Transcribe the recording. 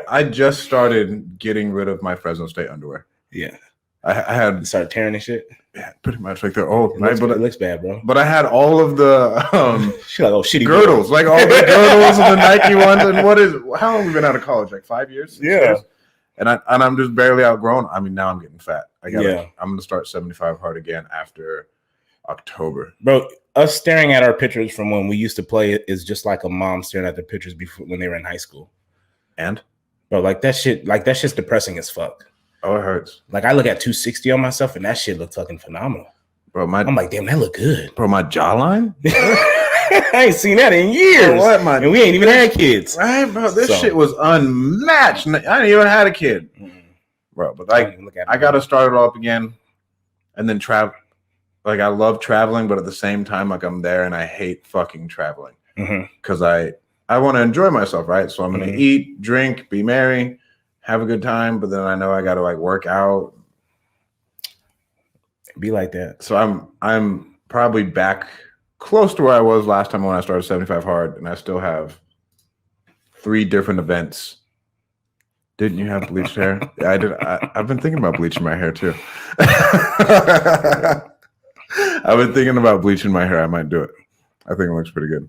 I just started getting rid of my Fresno State underwear. Yeah. I had started tearing and shit. Yeah, pretty much like they're old. It looks bad, bro. But I had all of the like, oh, shitty girdles, like all the girdles and the Nike ones. And how long have we been out of college? Like 5 years? Yeah. Years? And I'm just barely outgrown. I mean, now I'm getting fat. I'm gonna start 75 hard again after October. Bro, us staring at our pictures from when we used to play is just like a mom staring at their pictures before when they were in high school. And bro, that's just depressing as fuck. Oh, it hurts. Like I look at 260 on myself and that shit looks fucking phenomenal. Bro, I'm like, damn, that look good. Bro, my jawline? I ain't seen that in years. And we ain't even had kids. Right, bro. This shit was unmatched. I didn't even had a kid. Bro, but like I gotta start it all up again and then travel. Like I love traveling, but at the same time, like I'm there and I hate fucking traveling. Because I want to enjoy myself, right? So I'm gonna eat, drink, be merry, have a good time, but then I know I gotta like work out. Be like that. So I'm probably back close to where I was last time when I started 75 hard, and I still have 3 different events. Didn't you have bleached hair? Yeah, I did. I've been thinking about bleaching my hair too. I've been thinking about bleaching my hair. I might do it. I think it looks pretty good.